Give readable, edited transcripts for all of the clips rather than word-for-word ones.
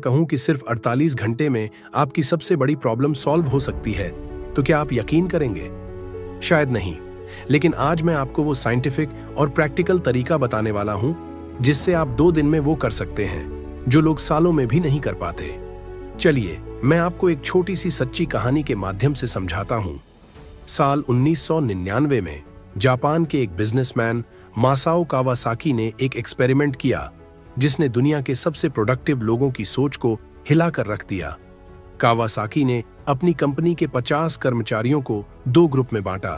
कहूं कि सिर्फ 48 घंटे में आपकी सबसे बड़ी प्रॉब्लम सॉल्व हो सकती है, तो क्या आप यकीन करेंगे? शायद नहीं, लेकिन आज मैं आपको वो साइंटिफिक और प्रैक्टिकल तरीका बताने वाला हूं जिससे आप 2 दिन में वो कर सकते हैं जो लोग सालों में भी नहीं कर पाते। चलिए, मैं आपको एक छोटी सी सच्ची कहानी के माध्यम से समझाता हूं। साल 1999 में जापान के एक बिजनेसमैन मासाओ कावासाकी ने एक एक्सपेरिमेंट किया जिसने दुनिया के सबसे प्रोडक्टिव लोगों की सोच को हिलाकर रख दिया। कावासाकी ने अपनी कंपनी के 50 कर्मचारियों को 2 ग्रुप में बांटा।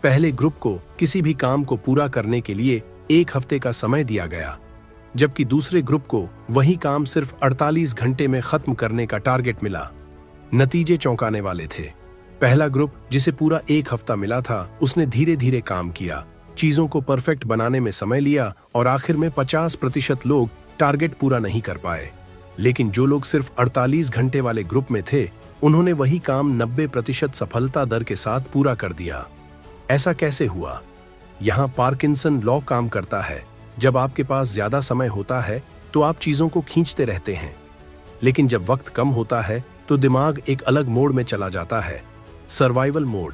पहले ग्रुप को किसी भी काम को पूरा करने के लिए 1 हफ्ते का समय दिया गया, जबकि दूसरे ग्रुप को वही काम सिर्फ 48 घंटे में खत्म करने का टारगेट मिला। नतीजे चौंकाने वाले थे। पहला ग्रुप, जिसे पूरा 1 हफ्ता मिला था, उसने धीरे धीरे काम किया, चीजों को परफेक्ट बनाने में समय लिया और आखिर में 50% लोग टारगेट पूरा नहीं कर पाए। लेकिन जो लोग सिर्फ 48 घंटे वाले ग्रुप में थे, उन्होंने वही काम 90% सफलता दर के साथ पूरा कर दिया। ऐसा कैसे हुआ? यहाँ पार्किंसन लॉ काम करता है। जब आपके पास ज्यादा समय होता है तो आप चीजों को खींचते रहते हैं, लेकिन जब वक्त कम होता है तो दिमाग एक अलग मोड में चला जाता है, सर्वाइवल मोड।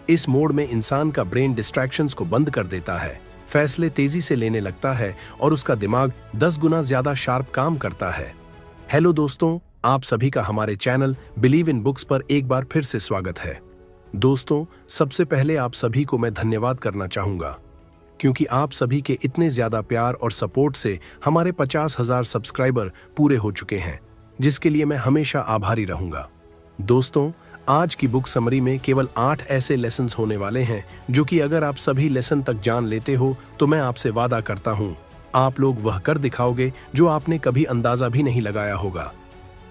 इस मोड में इंसान का ब्रेन डिस्ट्रैक्शंस को बंद कर देता है, फैसले तेजी से लेने लगता है और उसका दिमाग 10 गुना ज्यादा शार्प काम करता है। हेलो दोस्तों, आप सभी का हमारे चैनल बिलीव इन बुक्स पर एक बार फिर से स्वागत है। दोस्तों, सबसे पहले आप सभी को मैं धन्यवाद करना चाहूंगा, क्योंकि आप सभी के इतने ज्यादा प्यार और सपोर्ट से हमारे 50,000 सब्सक्राइबर पूरे हो चुके हैं, जिसके लिए मैं हमेशा आभारी रहूंगा। दोस्तों, आज की बुक समरी में केवल 8 ऐसे लेसन्स होने वाले हैं जो कि अगर आप सभी लेसन तक जान लेते हो तो मैं आपसे वादा करता हूं, आप लोग वह कर दिखाओगे जो आपने कभी अंदाजा भी नहीं लगाया होगा।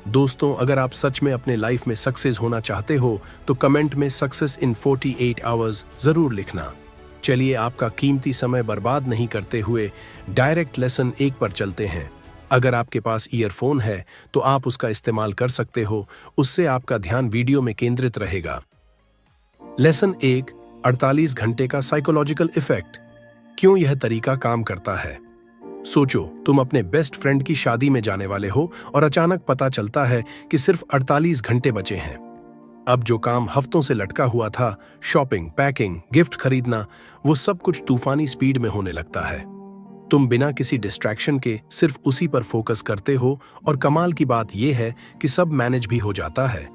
दोस्तों, अगर आप सच में अपने लाइफ में सक्सेस होना चाहते हो तो कमेंट में सक्सेस इन 48 आवर्स जरूर लिखना। चलिए, आपका कीमती समय बर्बाद नहीं करते हुए डायरेक्ट लेसन 1 पर चलते हैं। अगर आपके पास ईयरफोन है तो आप उसका इस्तेमाल कर सकते हो, उससे आपका ध्यान वीडियो में केंद्रित रहेगा। लेसन 1, 48 घंटे का साइकोलॉजिकल इफेक्ट। क्यों यह तरीका काम करता है? सोचो, तुम अपने बेस्ट फ्रेंड की शादी में जाने वाले हो और अचानक पता चलता है कि सिर्फ 48 घंटे बचे हैं। अब जो काम हफ्तों से लटका हुआ था, शॉपिंग, पैकिंग, गिफ्ट खरीदना, वो सब कुछ तूफानी स्पीड में होने लगता है। तुम बिना किसी डिस्ट्रैक्शन के सिर्फ उसी पर फोकस करते हो और कमाल की बात यह है कि सब मैनेज भी हो जाता है।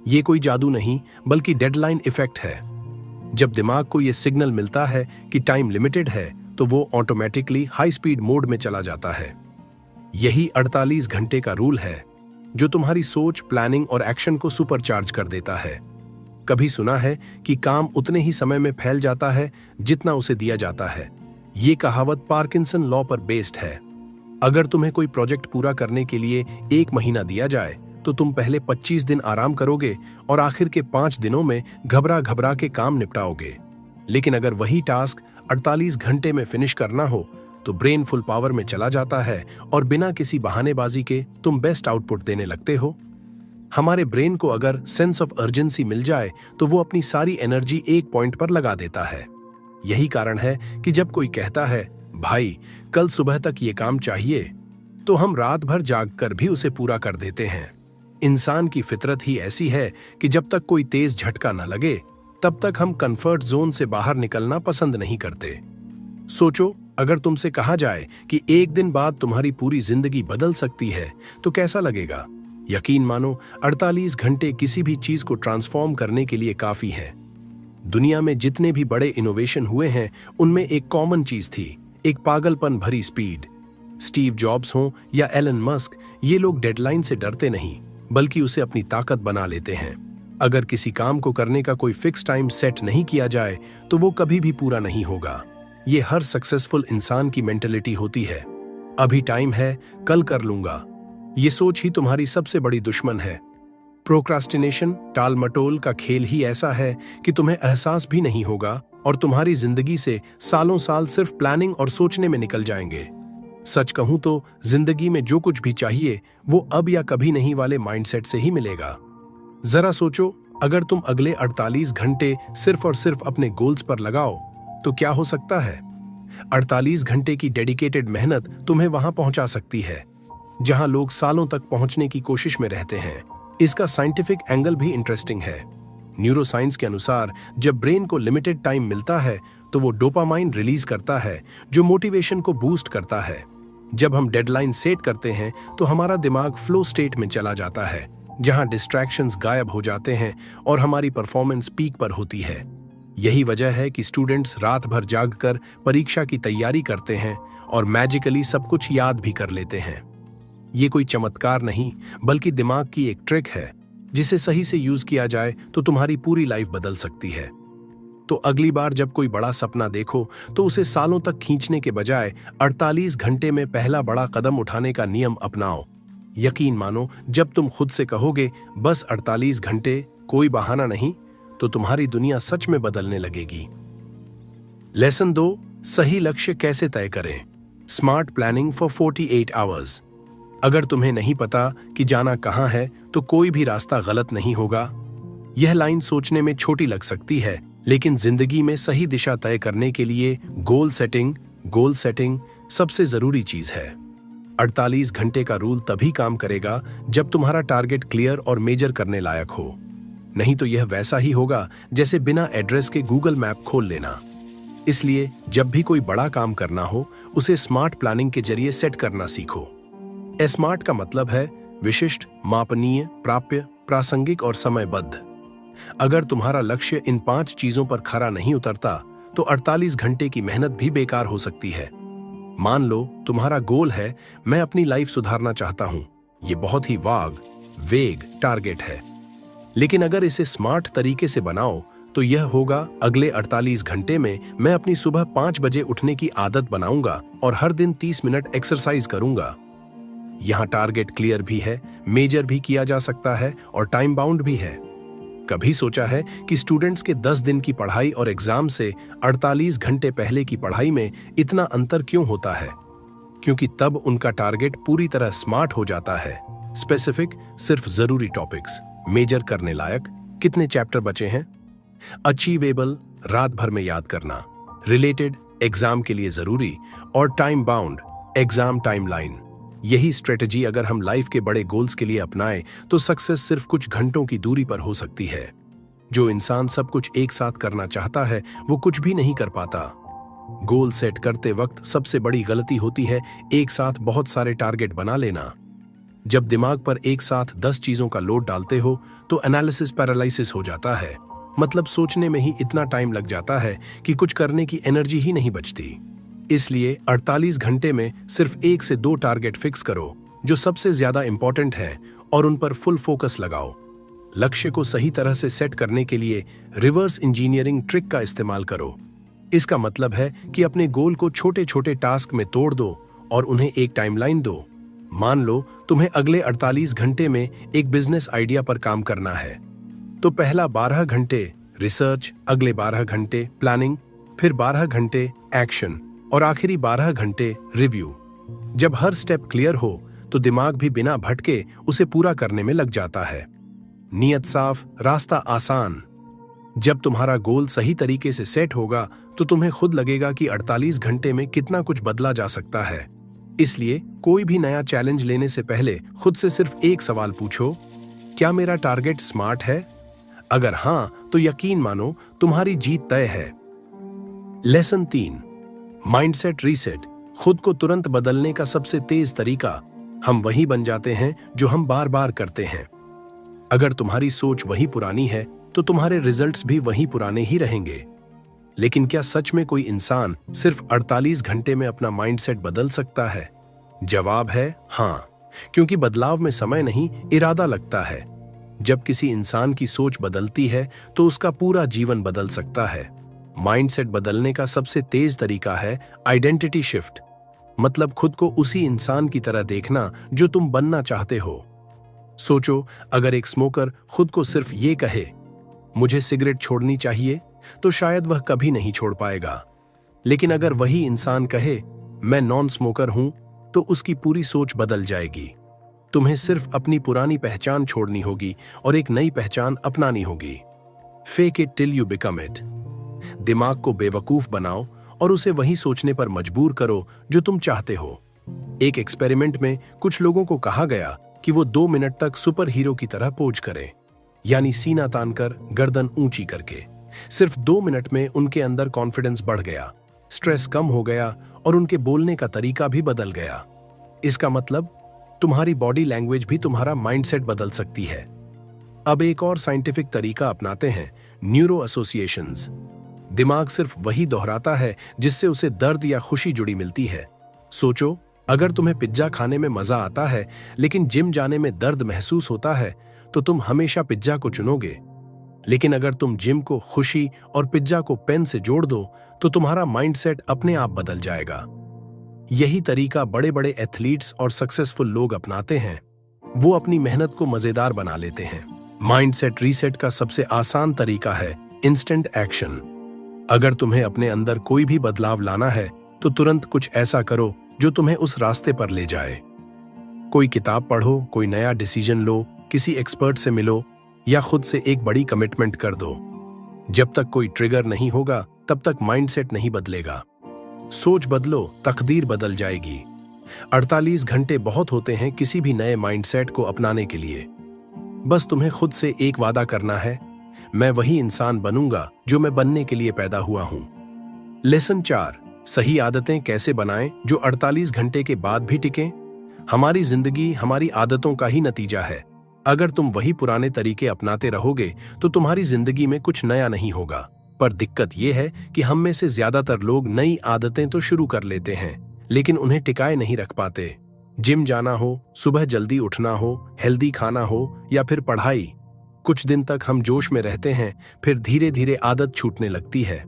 ये कोई जादू नहीं, बल्कि डेडलाइन इफेक्ट है। जब दिमाग को यह सिग्नल मिलता है कि टाइम लिमिटेड है तो वो ऑटोमेटिकली हाई स्पीड मोड में चला जाता है। यही 48 घंटे का रूल है जो तुम्हारी सोच, प्लानिंग और एक्शन को सुपरचार्ज कर देता है। कभी सुना है कि काम उतने ही समय में फैल जाता है जितना उसे दिया जाता है। ये कहावत पार्किंसन लॉ पर बेस्ड है। अगर तुम्हें कोई प्रोजेक्ट पूरा करने के लिए 1 महीना दिया जाए तो तुम पहले 25 दिन आराम करोगे और आखिर के 5 दिनों में घबरा घबरा के काम निपटाओगे। लेकिन अगर वही टास्क 48 घंटे में फिनिश करना हो तो ब्रेन फुल पावर में चला जाता है और बिना किसी बहानेबाजी के तुम बेस्ट आउटपुट देने लगते हो। हमारे ब्रेन को अगर सेंस ऑफ अर्जेंसी मिल जाए तो वो अपनी सारी एनर्जी एक पॉइंट पर लगा देता है। यही कारण है कि जब कोई कहता है, भाई कल सुबह तक ये काम चाहिए, तो हम रात भर जागकर भी उसे पूरा कर देते हैं। इंसान की फितरत ही ऐसी है कि जब तक कोई तेज झटका न लगे तब तक हम कंफर्ट जोन से बाहर निकलना पसंद नहीं करते। सोचो, अगर तुमसे कहा जाए कि 1 दिन बाद तुम्हारी पूरी जिंदगी बदल सकती है तो कैसा लगेगा? यकीन मानो, 48 घंटे किसी भी चीज को ट्रांसफॉर्म करने के लिए काफी है। दुनिया में जितने भी बड़े इनोवेशन हुए हैं उनमें एक कॉमन चीज थी, एक पागलपन भरी स्पीड। स्टीव जॉब्स हो या एलन मस्क, ये लोग डेडलाइन से डरते नहीं बल्कि उसे अपनी ताकत बना लेते हैं। अगर किसी काम को करने का कोई फिक्स टाइम सेट नहीं किया जाए तो वो कभी भी पूरा नहीं होगा। ये हर सक्सेसफुल इंसान की मेंटेलिटी होती है। अभी टाइम है, कल कर लूंगा। ये सोच ही तुम्हारी सबसे बड़ी दुश्मन है। प्रोक्रास्टिनेशन, टाल मटोल का खेल ही ऐसा है कि तुम्हें एहसास भी नहीं होगा और तुम्हारी जिंदगी से सालों साल सिर्फ प्लानिंग और सोचने में निकल जाएंगे। सच कहूं तो जिंदगी में जो कुछ भी चाहिए वो अब या कभी नहीं वाले माइंडसेट से ही मिलेगा। जरा सोचो, अगर तुम अगले 48 घंटे सिर्फ और सिर्फ अपने गोल्स पर लगाओ तो क्या हो सकता है? 48 घंटे की डेडिकेटेड मेहनत तुम्हें वहां पहुंचा सकती है। जहां लोग सालों तक पहुंचने की कोशिश में रहते हैं। इसका साइंटिफिक एंगल भी इंटरेस्टिंग है। न्यूरोसाइंस के अनुसार जब ब्रेन को लिमिटेड टाइम मिलता है तो वो डोपामाइन रिलीज करता है, जो मोटिवेशन को बूस्ट करता है। जब हम डेडलाइन सेट करते हैं तो हमारा दिमाग फ्लो स्टेट में चला जाता है, जहां डिस्ट्रैक्शंस गायब हो जाते हैं और हमारी परफॉर्मेंस पीक पर होती है। यही वजह है कि स्टूडेंट्स रात भर जागकर परीक्षा की तैयारी करते हैं और मैजिकली सब कुछ याद भी कर लेते हैं। ये कोई चमत्कार नहीं, बल्कि दिमाग की एक ट्रिक है, जिसे सही से यूज किया जाए तो तुम्हारी पूरी लाइफ बदल सकती है। तो अगली बार जब कोई बड़ा सपना देखो तो उसे सालों तक खींचने के बजाय 48 घंटे में पहला बड़ा कदम उठाने का नियम अपनाओ। यकीन मानो, जब तुम खुद से कहोगे बस 48 घंटे, कोई बहाना नहीं, तो तुम्हारी दुनिया सच में बदलने लगेगी। लेसन 2, सही लक्ष्य कैसे तय करें। Smart planning for 48 hours. अगर तुम्हें नहीं पता कि जाना कहां है तो कोई भी रास्ता गलत नहीं होगा। यह लाइन सोचने में छोटी लग सकती है, लेकिन जिंदगी में सही दिशा तय करने के लिए गोल सेटिंग सबसे जरूरी चीज है। 48 घंटे का रूल तभी काम करेगा जब तुम्हारा टारगेट क्लियर और मेजर करने लायक हो। नहीं तो यह वैसा ही होगा जैसे बिना एड्रेस के गूगल मैप खोल लेना। इसलिए जब भी कोई बड़ा काम करना हो, उसे स्मार्ट प्लानिंग के जरिए सेट करना सीखो। स्मार्ट का मतलब है विशिष्ट, मापनीय, प्राप्य, प्रासंगिक और समयबद्ध। अगर तुम्हारा लक्ष्य इन 5 चीजों पर खरा नहीं उतरता तो 48 घंटे की मेहनत भी बेकार हो सकती है। मान लो तुम्हारा गोल है, मैं अपनी लाइफ सुधारना चाहता हूं। ये बहुत ही वेग टारगेट है, लेकिन अगर इसे स्मार्ट तरीके से बनाओ तो यह होगा, अगले 48 घंटे में मैं अपनी सुबह 5 बजे उठने की आदत बनाऊंगा और हर दिन 30 मिनट एक्सरसाइज करूंगा। यहां टारगेट क्लियर भी है, मेजर भी किया जा सकता है और टाइम बाउंड भी है। कभी सोचा है कि स्टूडेंट्स के 10 दिन की पढ़ाई और एग्जाम से 48 घंटे पहले की पढ़ाई में इतना अंतर क्यों होता है? क्योंकि तब उनका टारगेट पूरी तरह स्मार्ट हो जाता है। स्पेसिफिक, सिर्फ जरूरी टॉपिक्स, मेजर करने लायक, कितने चैप्टर बचे हैं, अचीवेबल, रात भर में याद करना, रिलेटेड, एग्जाम के लिए जरूरी, और टाइम बाउंड, एग्जाम टाइमलाइन। यही स्ट्रेटजी अगर हम लाइफ के बड़े गोल्स के लिए अपनाएं तो सक्सेस सिर्फ कुछ घंटों की दूरी पर हो सकती है। जो इंसान सब कुछ एक साथ करना चाहता है वो कुछ भी नहीं कर पाता। गोल सेट करते वक्त सबसे बड़ी गलती होती है एक साथ बहुत सारे टारगेट बना लेना। जब दिमाग पर एक साथ 10 चीजों का लोड डालते हो तो एनालिसिस पैरालिसिस हो जाता है। मतलब सोचने में ही इतना टाइम लग जाता है कि कुछ करने की एनर्जी ही नहीं बचती। इसलिए 48 घंटे में सिर्फ 1 से 2 टारगेट फिक्स करो जो सबसे ज्यादा इंपॉर्टेंट है और उन पर फुल फोकस लगाओ। लक्ष्य को सही तरह से सेट करने के लिए रिवर्स इंजीनियरिंग ट्रिक का इस्तेमाल करो। इसका मतलब है कि अपने गोल को छोटे छोटे टास्क में तोड़ दो और उन्हें एक टाइमलाइन दो। मान लो तुम्हें अगले 48 घंटे में एक बिजनेस आइडिया पर काम करना है, तो पहला 12 घंटे रिसर्च, अगले 12 घंटे प्लानिंग, फिर 12 घंटे एक्शन और आखिरी 12 घंटे रिव्यू। जब हर स्टेप क्लियर हो तो दिमाग भी बिना भटके उसे पूरा करने में लग जाता है। नियत साफ, रास्ता आसान। जब तुम्हारा गोल सही तरीके से सेट होगा तो तुम्हें खुद लगेगा कि 48 घंटे में कितना कुछ बदला जा सकता है। इसलिए कोई भी नया चैलेंज लेने से पहले खुद से सिर्फ एक सवाल पूछो, क्या मेरा टारगेट स्मार्ट है? अगर हां, तो यकीन मानो तुम्हारी जीत तय है। Lesson 3, mindset reset. खुद को तुरंत बदलने का सबसे तेज तरीका, हम वही बन जाते हैं जो हम बार बार करते हैं। अगर तुम्हारी सोच वही पुरानी है तो तुम्हारे रिजल्ट्स भी वही पुराने ही रहेंगे। लेकिन क्या सच में कोई इंसान सिर्फ 48 घंटे में अपना माइंडसेट बदल सकता है? जवाब है हां, क्योंकि बदलाव में समय नहीं, इरादा लगता है। जब किसी इंसान की सोच बदलती है तो उसका पूरा जीवन बदल सकता है। माइंडसेट बदलने का सबसे तेज तरीका है आइडेंटिटी शिफ्ट, मतलब खुद को उसी इंसान की तरह देखना जो तुम बनना चाहते हो। सोचो, अगर एक स्मोकर खुद को सिर्फ ये कहे, मुझे सिगरेट छोड़नी चाहिए, तो शायद वह कभी नहीं छोड़ पाएगा। लेकिन अगर वही इंसान कहे, मैं नॉन स्मोकर हूं, तो उसकी पूरी सोच बदल जाएगी। तुम्हें सिर्फ अपनी पुरानी पहचान छोड़नी होगी और एक नई पहचान अपनानी होगी। Fake it till you become it. दिमाग को बेवकूफ बनाओ और उसे वही सोचने पर मजबूर करो जो तुम चाहते हो। एक एक्सपेरिमेंट में कुछ लोगों को कहा गया कि वो 2 मिनट तक सुपर हीरो की तरह पोज करें, यानी सीना तानकर गर्दन ऊंची करके। सिर्फ 2 मिनट में उनके अंदर कॉन्फिडेंस बढ़ गया, स्ट्रेस कम हो गया और उनके बोलने का तरीका भी बदल गया। इसका मतलब तुम्हारी बॉडी लैंग्वेज भी तुम्हारा माइंडसेट बदल सकती है। अब एक और साइंटिफिक तरीका अपनाते हैं, न्यूरो एसोसिएशंस। दिमाग सिर्फ वही दोहराता है जिससे उसे दर्द या खुशी जुड़ी मिलती है। सोचो, अगर तुम्हें पिज्जा खाने में मजा आता है लेकिन जिम जाने में दर्द महसूस होता है तो तुम हमेशा पिज्जा को चुनोगे। लेकिन अगर तुम जिम को खुशी और पिज्जा को पेन से जोड़ दो तो तुम्हारा माइंडसेट अपने आप बदल जाएगा। यही तरीका बड़े बड़े एथलीट्स और सक्सेसफुल लोग अपनाते हैं। वो अपनी मेहनत को मजेदार बना लेते हैं। माइंडसेट रीसेट का सबसे आसान तरीका है इंस्टेंट एक्शन। अगर तुम्हें अपने अंदर कोई भी बदलाव लाना है तो तुरंत कुछ ऐसा करो जो तुम्हें उस रास्ते पर ले जाए। कोई किताब पढ़ो, कोई नया डिसीजन लो, किसी एक्सपर्ट से मिलो या खुद से एक बड़ी कमिटमेंट कर दो। जब तक कोई ट्रिगर नहीं होगा तब तक माइंडसेट नहीं बदलेगा। सोच बदलो, तकदीर बदल जाएगी। 48 घंटे बहुत होते हैं किसी भी नए माइंडसेट को अपनाने के लिए। बस तुम्हें खुद से एक वादा करना है, मैं वही इंसान बनूंगा जो मैं बनने के लिए पैदा हुआ हूं। लेसन 4, सही आदतें कैसे बनाएं जो 48 घंटे के बाद भी टिकें। हमारी जिंदगी हमारी आदतों का ही नतीजा है। अगर तुम वही पुराने तरीके अपनाते रहोगे तो तुम्हारी जिंदगी में कुछ नया नहीं होगा। पर दिक्कत यह है कि हम में से ज्यादातर लोग नई आदतें तो शुरू कर लेते हैं लेकिन उन्हें टिकाए नहीं रख पाते। जिम जाना हो, सुबह जल्दी उठना हो, हेल्दी खाना हो या फिर पढ़ाई, कुछ दिन तक हम जोश में रहते हैं, फिर धीरे धीरे आदत छूटने लगती है।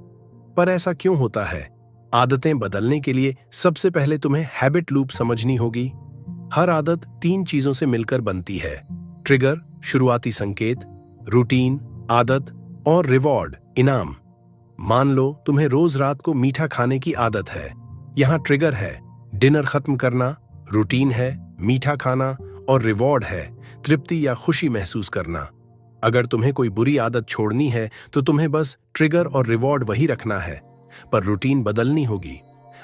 पर ऐसा क्यों होता है? आदतें बदलने के लिए सबसे पहले तुम्हें हैबिट लूप समझनी होगी। हर आदत 3 चीजों से मिलकर बनती है: ट्रिगर, शुरुआती संकेत, रूटीन, आदत और रिवॉर्ड, इनाम। मान लो तुम्हें रोज रात को मीठा खाने की आदत है। यहां ट्रिगर है डिनर खत्म करना, रूटीन है मीठा खाना और रिवॉर्ड है तृप्ति या खुशी महसूस करना। अगर तुम्हें कोई बुरी आदत छोड़नी है तो तुम्हें बस ट्रिगर और रिवॉर्ड वही रखना है, पर रूटीन बदलनी होगी।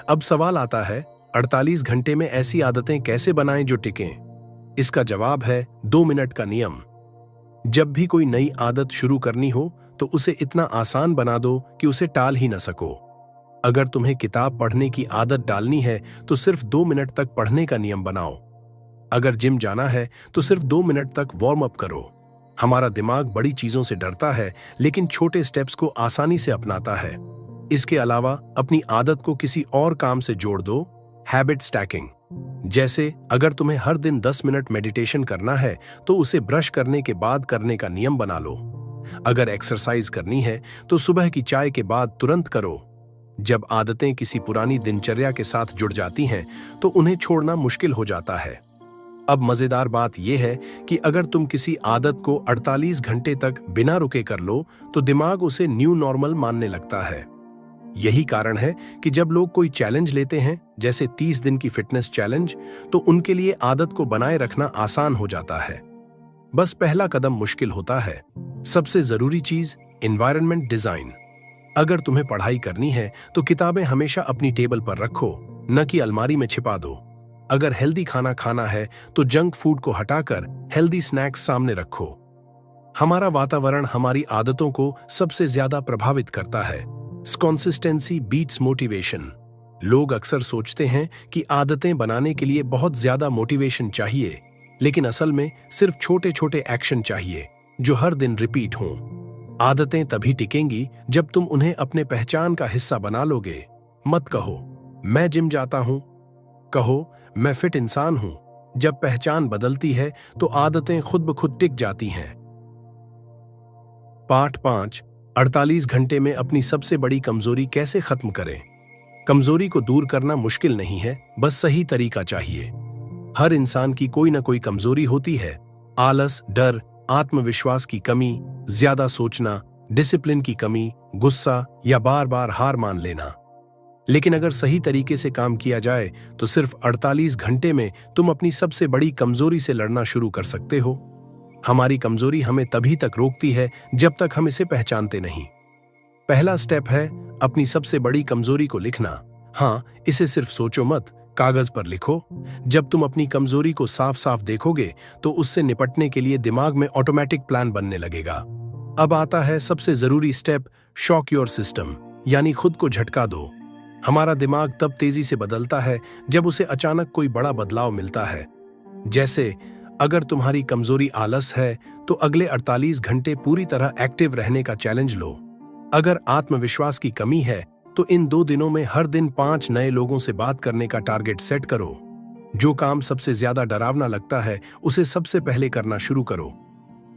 अब सवाल आता है, 48 घंटे में ऐसी आदतें कैसे बनाएं जो टिकें? इसका जवाब है 2 मिनट का नियम। जब भी कोई नई आदत शुरू करनी हो तो उसे इतना आसान बना दो कि उसे टाल ही न सको। अगर तुम्हें किताब पढ़ने की आदत डालनी है तो सिर्फ 2 मिनट तक पढ़ने का नियम बनाओ। अगर जिम जाना है तो सिर्फ 2 मिनट तक वार्म अप करो। हमारा दिमाग बड़ी चीजों से डरता है लेकिन छोटे स्टेप्स को आसानी से अपनाता है। इसके अलावा अपनी आदत को किसी और काम से जोड़ दो, हैबिट स्टैकिंग। जैसे अगर तुम्हें हर दिन 10 मिनट मेडिटेशन करना है तो उसे ब्रश करने के बाद करने का नियम बना लो। अगर एक्सरसाइज करनी है तो सुबह की चाय के बाद तुरंत करो। जब आदतें किसी पुरानी दिनचर्या के साथ जुड़ जाती हैं तो उन्हें छोड़ना मुश्किल हो जाता है। अब मजेदार बात यह है कि अगर तुम किसी आदत को 48 घंटे तक बिना रुके कर लो तो दिमाग उसे न्यू नॉर्मल मानने लगता है। यही कारण है कि जब लोग कोई चैलेंज लेते हैं, जैसे 30 दिन की फिटनेस चैलेंज, तो उनके लिए आदत को बनाए रखना आसान हो जाता है। बस पहला कदम मुश्किल होता है। सबसे जरूरी चीज, एनवायरनमेंट डिजाइन। अगर तुम्हें पढ़ाई करनी है तो किताबें हमेशा अपनी टेबल पर रखो, न कि अलमारी में छिपा दो। अगर हेल्दी खाना खाना है तो जंक फूड को हटाकर हेल्दी स्नैक्स सामने रखो। हमारा वातावरण हमारी आदतों को सबसे ज्यादा प्रभावित करता है। Consistency beats motivation. लोग अक्सर सोचते हैं कि आदतें बनाने के लिए बहुत ज्यादा मोटिवेशन चाहिए, लेकिन असल में सिर्फ छोटे छोटे एक्शन चाहिए जो हर दिन रिपीट हों। आदतें तभी टिकेंगी जब तुम उन्हें अपने पहचान का हिस्सा बना लोगे। मत कहो मैं जिम जाता हूं, कहो मैं फिट इंसान हूं। जब पहचान बदलती है तो आदतें खुद ब खुद टिक जाती हैं। पार्ट 5, 48 घंटे में अपनी सबसे बड़ी कमजोरी कैसे खत्म करें। कमजोरी को दूर करना मुश्किल नहीं है, बस सही तरीका चाहिए। हर इंसान की कोई ना कोई कमजोरी होती है। आलस, डर, आत्मविश्वास की कमी, ज्यादा सोचना, डिसिप्लिन की कमी, गुस्सा या बार बार हार मान लेना। लेकिन अगर सही तरीके से काम किया जाए तो सिर्फ 48 घंटे में तुम अपनी सबसे बड़ी कमजोरी से लड़ना शुरू कर सकते हो। हमारी कमजोरी हमें तभी तक रोकती है जब तक हम इसे पहचानते नहीं। पहला स्टेप है अपनी सबसे बड़ी कमजोरी को लिखना। हाँ, इसे सिर्फ सोचो मत, कागज पर लिखो। जब तुम अपनी कमजोरी को साफ साफ देखोगे तो उससे निपटने के लिए दिमाग में ऑटोमेटिक प्लान बनने लगेगा। अब आता है सबसे जरूरी स्टेप, शॉक योर सिस्टम, यानी खुद को झटका दो। हमारा दिमाग तब तेजी से बदलता है जब उसे अचानक कोई बड़ा बदलाव मिलता है। जैसे अगर तुम्हारी कमजोरी आलस है तो अगले 48 घंटे पूरी तरह एक्टिव रहने का चैलेंज लो। अगर आत्मविश्वास की कमी है तो इन 2 दिनों में हर दिन 5 नए लोगों से बात करने का टारगेट सेट करो। जो काम सबसे ज्यादा डरावना लगता है उसे सबसे पहले करना शुरू करो।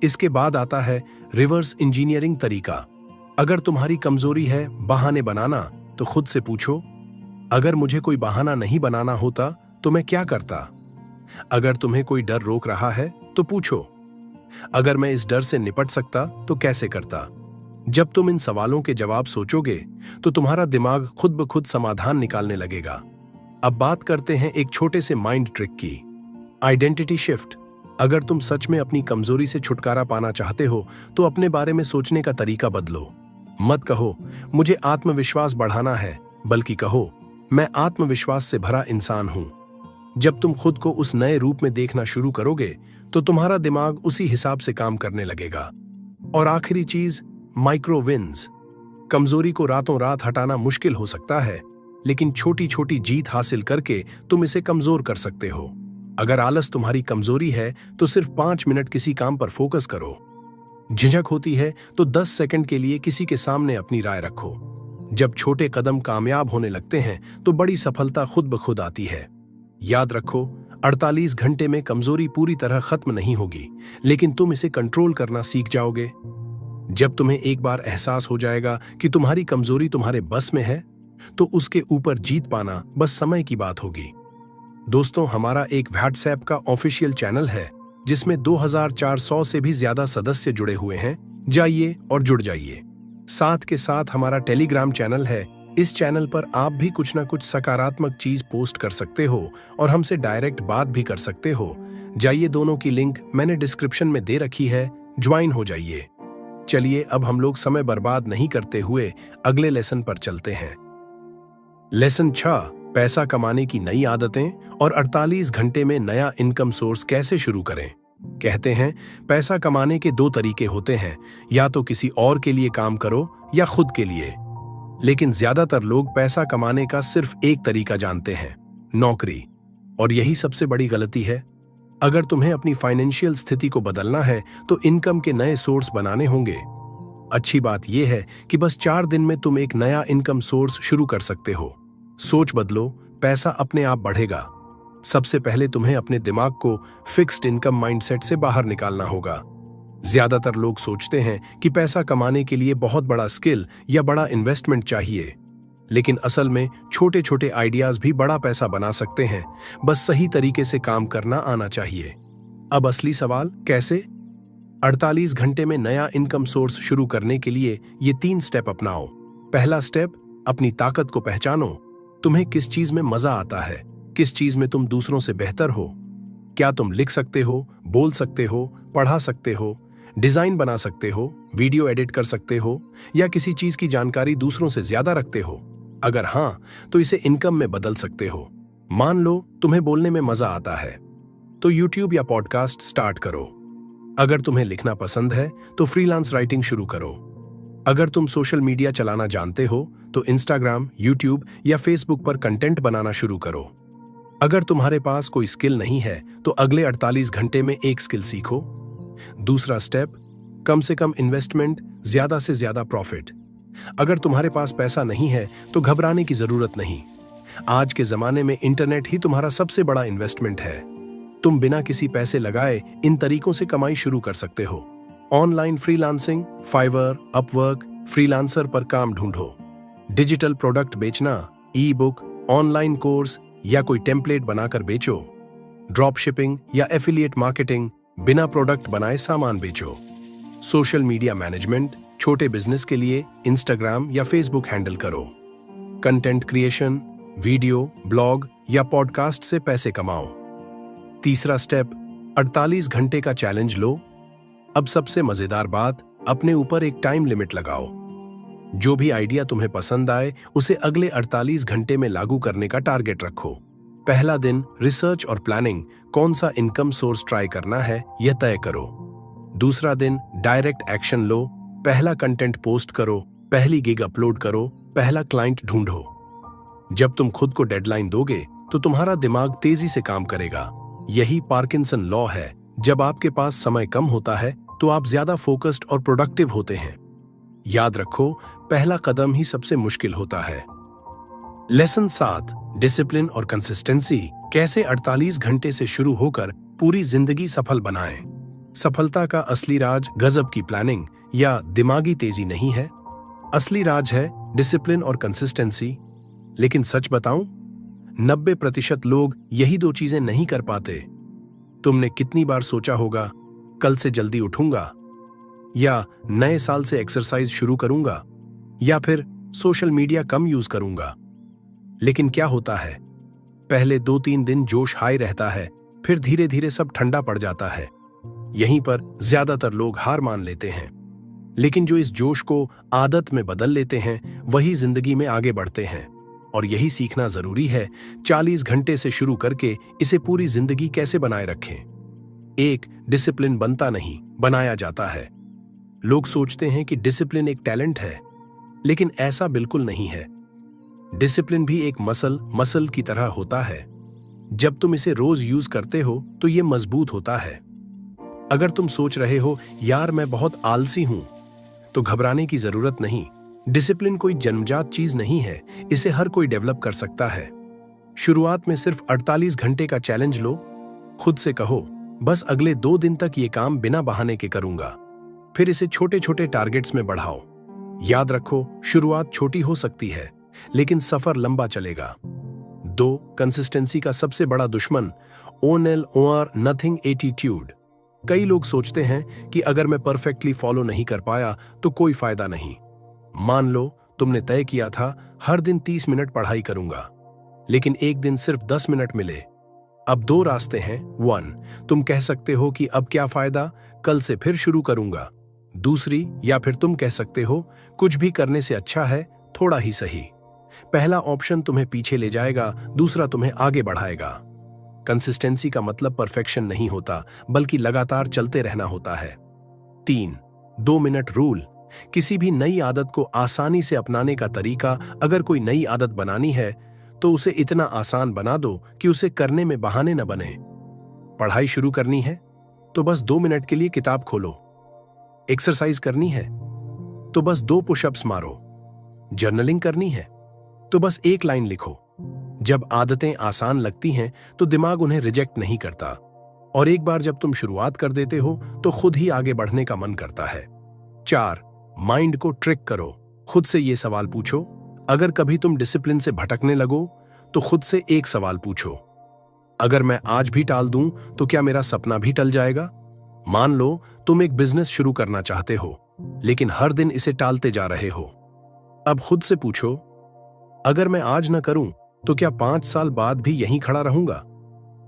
इसके बाद आता है रिवर्स इंजीनियरिंग तरीका। अगर तुम्हारी कमजोरी है बहाने बनाना, तो खुद से पूछो, अगर मुझे कोई बहाना नहीं बनाना होता तो मैं क्या करता? अगर तुम्हें कोई डर रोक रहा है तो पूछो, अगर मैं इस डर से निपट सकता तो कैसे करता? जब तुम इन सवालों के जवाब सोचोगे तो तुम्हारा दिमाग खुद ब खुद समाधान निकालने लगेगा। अब बात करते हैं एक छोटे से माइंड ट्रिक की, आइडेंटिटी शिफ्ट। अगर तुम सच में अपनी कमजोरी से छुटकारा पाना चाहते हो तो अपने बारे में सोचने का तरीका बदलो। मत कहो मुझे आत्मविश्वास बढ़ाना है, बल्कि कहो मैं आत्मविश्वास से भरा इंसान हूं। जब तुम खुद को उस नए रूप में देखना शुरू करोगे तो तुम्हारा दिमाग उसी हिसाब से काम करने लगेगा। और आखिरी चीज, माइक्रो विन्स। कमजोरी को रातों रात हटाना मुश्किल हो सकता है, लेकिन छोटी छोटी जीत हासिल करके तुम इसे कमजोर कर सकते हो। अगर आलस तुम्हारी कमजोरी है तो सिर्फ 5 मिनट किसी काम पर फोकस करो। झिझक होती है तो 10 सेकंड के लिए किसी के सामने अपनी राय रखो। जब छोटे कदम कामयाब होने लगते हैं तो बड़ी सफलता खुद ब खुद आती है। याद रखो, 48 घंटे में कमजोरी पूरी तरह खत्म नहीं होगी, लेकिन तुम इसे कंट्रोल करना सीख जाओगे। जब तुम्हें एक बार एहसास हो जाएगा कि तुम्हारी कमजोरी तुम्हारे बस में है, तो उसके ऊपर जीत पाना बस समय की बात होगी। दोस्तों, हमारा एक व्हाट्सएप का ऑफिशियल चैनल है जिसमें 2400 से भी ज्यादा सदस्य जुड़े हुए हैं। जाइए और जुड़ जाइए। साथ के साथ हमारा टेलीग्राम चैनल है। इस चैनल पर आप भी कुछ ना कुछ सकारात्मक चीज पोस्ट कर सकते हो और हमसे डायरेक्ट बात भी कर सकते हो। जाइए, दोनों की लिंक मैंने डिस्क्रिप्शन में दे रखी है, ज्वाइन हो जाइए। चलिए अब हम लोग समय बर्बाद नहीं करते हुए अगले लेसन पर चलते हैं। लेसन 6, पैसा कमाने की नई आदतें और 48 घंटे में नया इनकम सोर्स कैसे शुरू करें। कहते हैं पैसा कमाने के 2 तरीके होते हैं, या तो किसी और के लिए काम करो या खुद के लिए। लेकिन ज्यादातर लोग पैसा कमाने का सिर्फ एक तरीका जानते हैं, नौकरी। और यही सबसे बड़ी गलती है। अगर तुम्हें अपनी फाइनेंशियल स्थिति को बदलना है तो इनकम के नए सोर्स बनाने होंगे। अच्छी बात यह है कि बस 4 दिन में तुम एक नया इनकम सोर्स शुरू कर सकते हो। सोच बदलो, पैसा अपने आप बढ़ेगा। सबसे पहले तुम्हें अपने दिमाग को फिक्स्ड इनकम माइंडसेट से बाहर निकालना होगा। ज्यादातर लोग सोचते हैं कि पैसा कमाने के लिए बहुत बड़ा स्किल या बड़ा इन्वेस्टमेंट चाहिए, लेकिन असल में छोटे छोटे आइडियाज भी बड़ा पैसा बना सकते हैं। बस सही तरीके से काम करना आना चाहिए। अब असली सवाल, कैसे? 48 घंटे में नया इनकम सोर्स शुरू करने के लिए ये 3 स्टेप अपनाओ। पहला स्टेप, अपनी ताकत को पहचानो। तुम्हें किस चीज में मजा आता है, किस चीज में तुम दूसरों से बेहतर हो। क्या तुम लिख सकते हो, बोल सकते हो, पढ़ा सकते हो, डिजाइन बना सकते हो, वीडियो एडिट कर सकते हो, या किसी चीज की जानकारी दूसरों से ज्यादा रखते हो? अगर हां, तो इसे इनकम में बदल सकते हो। मान लो तुम्हें बोलने में मजा आता है, तो यूट्यूब या पॉडकास्ट स्टार्ट करो। अगर तुम्हें लिखना पसंद है तो फ्रीलांस राइटिंग शुरू करो। अगर तुम सोशल मीडिया चलाना जानते हो तो इंस्टाग्राम, यूट्यूब या फेसबुक पर कंटेंट बनाना शुरू करो। अगर तुम्हारे पास कोई स्किल नहीं है तो अगले 48 घंटे में एक स्किल सीखो। दूसरा स्टेप, कम से कम इन्वेस्टमेंट, ज्यादा से ज्यादा प्रॉफिट। अगर तुम्हारे पास पैसा नहीं है तो घबराने की जरूरत नहीं। आज के जमाने में इंटरनेट ही तुम्हारा सबसे बड़ा इन्वेस्टमेंट है। तुम बिना किसी पैसे लगाए इन तरीकों से कमाई शुरू कर सकते हो। Online freelancing, Fiverr, Upwork, freelancer पर काम ढूंढो। डिजिटल प्रोडक्ट बेचना, ई बुक, ऑनलाइन कोर्स या कोई टेम्पलेट बनाकर बेचो। ड्रॉप शिपिंग या एफिलिएट मार्केटिंग, बिना प्रोडक्ट बनाए सामान बेचो। सोशल मीडिया मैनेजमेंट, छोटे बिजनेस के लिए इंस्टाग्राम या फेसबुक हैंडल करो। कंटेंट क्रिएशन, वीडियो, ब्लॉग या पॉडकास्ट से पैसे कमाओ। तीसरा स्टेप, 48 घंटे का चैलेंज लो। अब सबसे मजेदार बात, अपने ऊपर एक टाइम लिमिट लगाओ। जो भी आइडिया तुम्हें पसंद आए उसे अगले 48 घंटे में लागू करने का टारगेट रखो। पहला दिन रिसर्च और प्लानिंग, कौन सा इनकम सोर्स ट्राई करना है यह तय करो। दूसरा दिन डायरेक्ट एक्शन लो, पहला कंटेंट पोस्ट करो, पहली गिग अपलोड करो, पहला क्लाइंट ढूंढो। जब तुम खुद को डेडलाइन दोगे तो तुम्हारा दिमाग तेजी से काम करेगा। यही पार्किंसन लॉ है। जब आपके पास समय कम होता है तो आप ज्यादा फोकस्ड और प्रोडक्टिव होते हैं। याद रखो, पहला कदम ही सबसे मुश्किल होता है। लेसन 7, डिसिप्लिन और कंसिस्टेंसी, कैसे 48 घंटे से शुरू होकर पूरी जिंदगी सफल बनाएं। सफलता का असली राज गजब की प्लानिंग या दिमागी तेजी नहीं है। असली राज है डिसिप्लिन और कंसिस्टेंसी। लेकिन सच बताऊं, 90% लोग यही दो चीजें नहीं कर पाते। तुमने कितनी बार सोचा होगा, कल से जल्दी उठूंगा, या नए साल से एक्सरसाइज शुरू करूंगा, या फिर सोशल मीडिया कम यूज करूंगा। लेकिन क्या होता है, पहले 2-3 दिन जोश हाई रहता है, फिर धीरे धीरे सब ठंडा पड़ जाता है। यहीं पर ज्यादातर लोग हार मान लेते हैं। लेकिन जो इस जोश को आदत में बदल लेते हैं वही जिंदगी में आगे बढ़ते हैं। और यही सीखना जरूरी है। 40 घंटे से शुरू करके इसे पूरी जिंदगी कैसे बनाए रखें। एक डिसिप्लिन बनता नहीं, बनाया जाता है। लोग सोचते हैं कि डिसिप्लिन एक टैलेंट है, लेकिन ऐसा बिल्कुल नहीं है। डिसिप्लिन भी एक मसल की तरह होता है। जब तुम इसे रोज यूज करते हो तो ये मजबूत होता है। अगर तुम सोच रहे हो यार मैं बहुत आलसी हूं, तो घबराने की जरूरत नहीं। डिसिप्लिन कोई जन्मजात चीज नहीं है, इसे हर कोई डेवलप कर सकता है। शुरुआत में सिर्फ 48 घंटे का चैलेंज लो। खुद से कहो, बस अगले 2 दिन तक ये काम बिना बहाने के करूंगा। फिर इसे छोटे छोटे टारगेट्स में बढ़ाओ। याद रखो, शुरुआत छोटी हो सकती है, लेकिन सफर लंबा चलेगा। 2, कंसिस्टेंसी का सबसे बड़ा दुश्मन, ONL नथिंग एटीट्यूड। कई लोग सोचते हैं कि अगर मैं परफेक्टली फॉलो नहीं कर पाया तो कोई फायदा नहीं। मान लो तुमने तय किया था हर दिन 30 मिनट पढ़ाई करूंगा, लेकिन एक दिन सिर्फ 10 मिनट मिले। अब 2 रास्ते हैं। 1, तुम कह सकते हो कि अब क्या फायदा, कल से फिर शुरू करूंगा। दूसरी, या फिर तुम कह सकते हो कुछ भी करने से अच्छा है थोड़ा ही सही। पहला ऑप्शन तुम्हें पीछे ले जाएगा, दूसरा तुम्हें आगे बढ़ाएगा। कंसिस्टेंसी का मतलब परफेक्शन नहीं होता, बल्कि लगातार चलते रहना होता है। 3, 2 मिनट रूल। किसी भी नई आदत को आसानी से अपनाने का तरीका, अगर कोई नई आदत बनानी है तो उसे इतना आसान बना दो कि उसे करने में बहाने न बने। पढ़ाई शुरू करनी है तो बस 2 मिनट के लिए किताब खोलो। एक्सरसाइज करनी है तो बस 2 पुशअप्स मारो। जर्नलिंग करनी है तो बस 1 लाइन लिखो। जब आदतें आसान लगती हैं तो दिमाग उन्हें रिजेक्ट नहीं करता, और एक बार जब तुम शुरुआत कर देते हो तो खुद ही आगे बढ़ने का मन करता है। 4, माइंड को ट्रिक करो। खुद से ये सवाल पूछो, अगर कभी तुम डिसिप्लिन से भटकने लगो तो खुद से एक सवाल पूछो, अगर मैं आज भी टाल दूं तो क्या मेरा सपना भी टल जाएगा। मान लो तुम एक बिजनेस शुरू करना चाहते हो, लेकिन हर दिन इसे टालते जा रहे हो। अब खुद से पूछो, अगर मैं आज न करूं तो क्या 5 साल बाद भी यहीं खड़ा रहूंगा।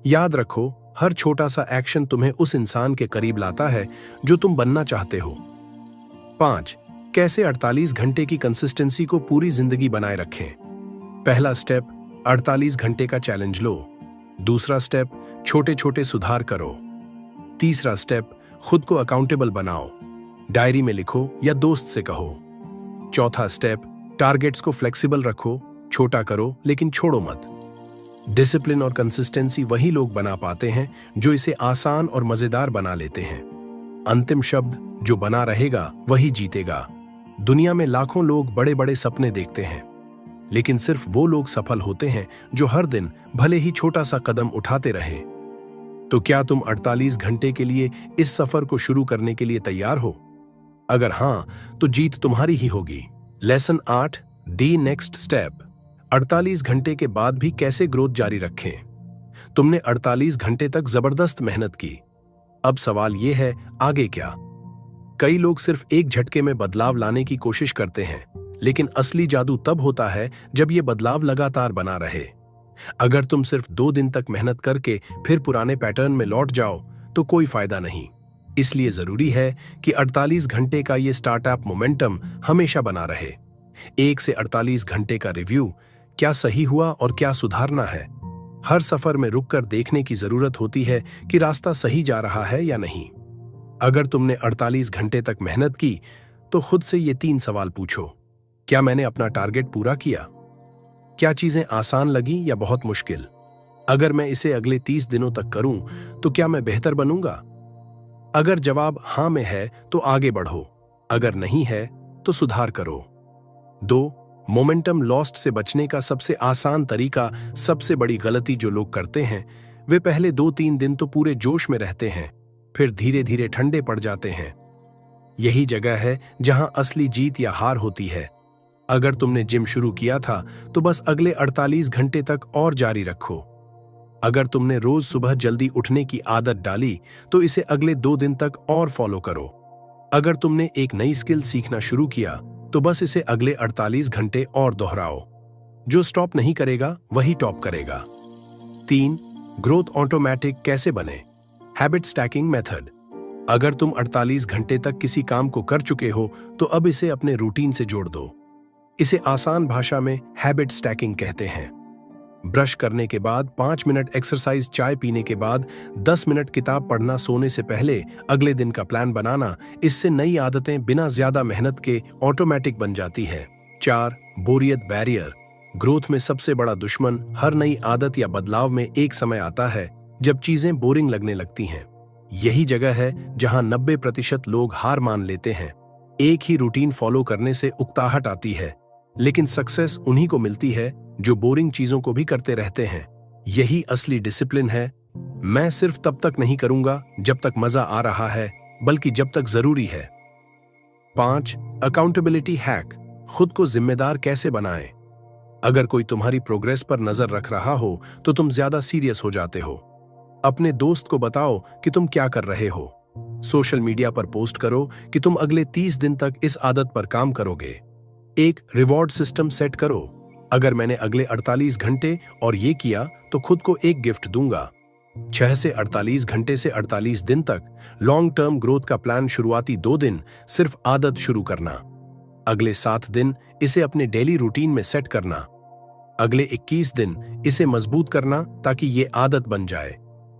याद रखो, हर छोटा सा एक्शन तुम्हें उस इंसान के करीब लाता है जो तुम बनना चाहते हो। 5, कैसे 48 घंटे की कंसिस्टेंसी को पूरी जिंदगी बनाए रखें। पहला स्टेप, 48 घंटे का चैलेंज लो। दूसरा स्टेप, छोटे छोटे सुधार करो। तीसरा स्टेप, खुद को अकाउंटेबल बनाओ। डायरी में लिखो या दोस्त से कहो। चौथा स्टेप, टारगेट्स को फ्लेक्सिबल रखो, छोटा करो लेकिन छोड़ो मत। डिसिप्लिन और कंसिस्टेंसी वही लोग बना पाते हैं जो इसे आसान और मजेदार बना लेते हैं। अंतिम शब्द, जो बना रहेगा वही जीतेगा। दुनिया में लाखों लोग बड़े बड़े सपने देखते हैं, लेकिन सिर्फ वो लोग सफल होते हैं जो हर दिन भले ही छोटा सा कदम उठाते रहे। तो क्या तुम 48 घंटे के लिए इस सफर को शुरू करने के लिए तैयार हो? अगर हां, तो जीत तुम्हारी ही होगी। लेसन 8, दी नेक्स्ट स्टेप। 48 घंटे के बाद भी कैसे ग्रोथ जारी रखें। तुमने 48 घंटे तक जबरदस्त मेहनत की। अब सवाल यह है, आगे क्या? कई लोग सिर्फ एक झटके में बदलाव लाने की कोशिश करते हैं, लेकिन असली जादू तब होता है जब यह बदलाव लगातार बना रहे। अगर तुम सिर्फ 2 दिन तक मेहनत करके फिर पुराने पैटर्न में लौट जाओ तो कोई फायदा नहीं। इसलिए जरूरी है कि 48 घंटे का ये स्टार्टअप मोमेंटम हमेशा बना रहे। 1 से 48 घंटे का रिव्यू, क्या सही हुआ और क्या सुधारना है। हर सफर में रुककर देखने की जरूरत होती है कि रास्ता सही जा रहा है या नहीं। अगर तुमने 48 घंटे तक मेहनत की तो खुद से ये 3 सवाल पूछो। क्या मैंने अपना टारगेट पूरा किया? क्या चीजें आसान लगी या बहुत मुश्किल? अगर मैं इसे अगले 30 दिनों तक करूं तो क्या मैं बेहतर बनूंगा? अगर जवाब हां में है तो आगे बढ़ो, अगर नहीं है तो सुधार करो। 2. मोमेंटम लॉस्ट से बचने का सबसे आसान तरीका, सबसे बड़ी गलती जो लोग करते हैं, वे पहले 2-3 दिन तो पूरे जोश में रहते हैं, फिर धीरे धीरे ठंडे पड़ जाते हैं। यही जगह है जहां असली जीत या हार होती है। अगर तुमने जिम शुरू किया था तो बस अगले 48 घंटे तक और जारी रखो। अगर तुमने रोज सुबह जल्दी उठने की आदत डाली तो इसे अगले 2 दिन तक और फॉलो करो। अगर तुमने एक नई स्किल सीखना शुरू किया तो बस इसे अगले 48 घंटे और दोहराओ। जो स्टॉप नहीं करेगा वही टॉप करेगा। 3. ग्रोथ ऑटोमेटिक कैसे बने? Habit stacking method. अगर तुम 48 घंटे तक किसी काम को कर चुके हो तो अब इसे अपने रूटीन से जोड़ दो। इसे आसान भाषा में हैबिट स्टैकिंग कहते हैं। ब्रश करने के बाद 5 मिनट एक्सरसाइज, चाय पीने के बाद 10 मिनट किताब पढ़ना, सोने से पहले अगले दिन का प्लान बनाना, इससे नई आदतें बिना ज्यादा मेहनत के ऑटोमेटिक बन जाती हैं। 4. बोरियत बैरियर। ग्रोथ में सबसे बड़ा दुश्मन हर नई आदत या बदलाव में एक समय आता है जब चीजें बोरिंग लगने लगती हैं। यही जगह है जहां 90% लोग हार मान लेते हैं। एक ही रूटीन फॉलो करने से उकताहट आती है, लेकिन सक्सेस उन्हीं को मिलती है जो बोरिंग चीजों को भी करते रहते हैं। यही असली डिसिप्लिन है। मैं सिर्फ तब तक नहीं करूंगा जब तक मजा आ रहा है, बल्कि जब तक जरूरी है। 5. Accountability hack. खुद को जिम्मेदार कैसे बनाएं? अगर कोई तुम्हारी प्रोग्रेस पर नजर रख रहा हो तो तुम ज्यादा सीरियस हो जाते हो। अपने दोस्त को बताओ कि तुम क्या कर रहे हो। सोशल मीडिया पर पोस्ट करो कि तुम अगले 30 दिन तक इस आदत पर काम करोगे। एक रिवॉर्ड सिस्टम सेट करो। अगर मैंने अगले 48 घंटे और ये किया तो खुद को एक गिफ्ट दूंगा। 6 से 48 घंटे से 48 दिन तक लॉन्ग टर्म ग्रोथ का प्लान। शुरुआती 2 दिन सिर्फ आदत शुरू करना। अगले 7 दिन इसे अपने डेली रूटीन में सेट करना। अगले 21 दिन इसे मजबूत करना ताकि ये आदत बन जाए।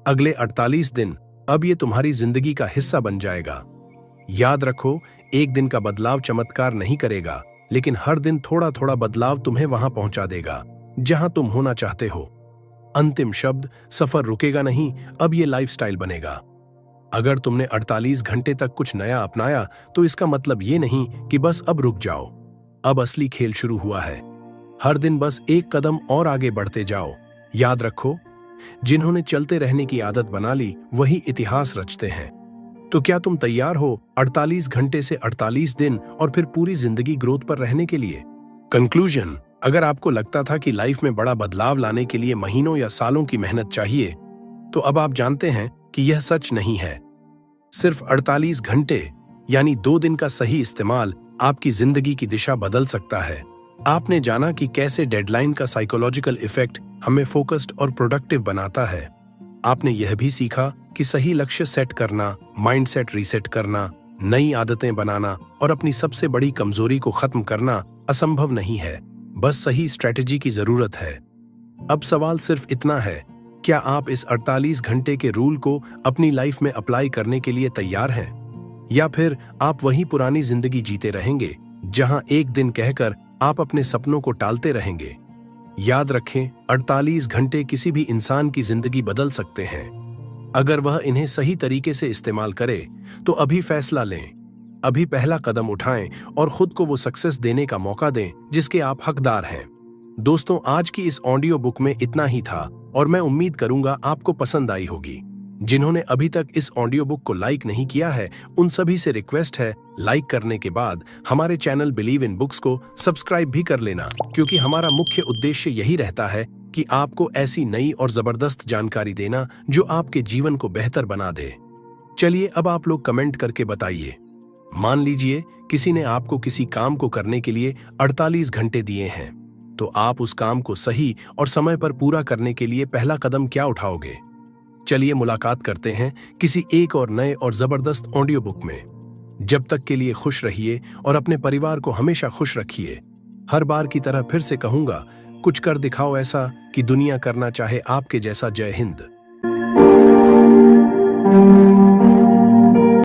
अगले 48 दिन अब ये तुम्हारी जिंदगी का हिस्सा बन जाएगा। याद रखो, एक दिन का बदलाव चमत्कार नहीं करेगा, लेकिन हर दिन थोड़ा थोड़ा बदलाव तुम्हें वहां पहुंचा देगा जहां तुम होना चाहते हो। अंतिम शब्द, सफर रुकेगा नहीं, अब ये लाइफस्टाइल बनेगा। अगर तुमने 48 घंटे तक कुछ नया अपनाया तो इसका मतलब ये नहीं कि बस अब रुक जाओ। अब असली खेल शुरू हुआ है। हर दिन बस एक कदम और आगे बढ़ते जाओ। याद रखो, जिन्होंने चलते रहने की आदत बना ली वही इतिहास रचते हैं। तो क्या तुम तैयार हो 48 घंटे से 48 दिन और फिर पूरी जिंदगी ग्रोथ पर रहने के लिए? कंक्लूजन, अगर आपको लगता था कि लाइफ में बड़ा बदलाव लाने के लिए महीनों या सालों की मेहनत चाहिए, तो अब आप जानते हैं कि यह सच नहीं है। सिर्फ 48 घंटे यानी 2 दिन का सही इस्तेमाल आपकी जिंदगी की दिशा बदल सकता है। आपने जाना कि कैसे डेडलाइन का साइकोलॉजिकल इफेक्ट हमें फोकस्ड और प्रोडक्टिव बनाता है। आपने यह भी सीखा कि सही लक्ष्य सेट करना, माइंडसेट रीसेट करना, नई आदतें बनाना और अपनी सबसे बड़ी कमजोरी को खत्म करना असंभव नहीं है, बस सही स्ट्रेटजी की जरूरत है। अब सवाल सिर्फ इतना है, क्या आप इस 48 घंटे के रूल को अपनी लाइफ में अप्लाई करने के लिए तैयार हैं? या फिर आप वही पुरानी जिंदगी जीते रहेंगे जहां एक दिन कहकर आप अपने सपनों को टालते रहेंगे? याद रखें, 48 घंटे किसी भी इंसान की जिंदगी बदल सकते हैं अगर वह इन्हें सही तरीके से इस्तेमाल करे। तो अभी फैसला लें, अभी पहला कदम उठाएं और खुद को वो सक्सेस देने का मौका दें जिसके आप हकदार हैं। दोस्तों, आज की इस ऑडियो बुक में इतना ही था और मैं उम्मीद करूंगा आपको पसंद आई होगी। जिन्होंने अभी तक इस ऑडियो बुक को लाइक नहीं किया है, उन सभी से रिक्वेस्ट है, लाइक करने के बाद हमारे चैनल बिलीव इन बुक्स को सब्सक्राइब भी कर लेना, क्योंकि हमारा मुख्य उद्देश्य यही रहता है कि आपको ऐसी नई और जबरदस्त जानकारी देना जो आपके जीवन को बेहतर बना दे। चलिए अब आप लोग कमेंट करके बताइए। मान लीजिए किसी ने आपको किसी काम को करने के लिए 48 घंटे दिए हैं, तो आप उस काम को सही और समय पर पूरा करने के लिए पहला कदम क्या उठाओगे? चलिए मुलाकात करते हैं किसी एक और नए और जबरदस्त ऑडियो बुक में। जब तक के लिए खुश रहिए और अपने परिवार को हमेशा खुश रखिए। हर बार की तरह फिर से कहूंगा, कुछ कर दिखाओ ऐसा कि दुनिया करना चाहे आपके जैसा। जय हिंद।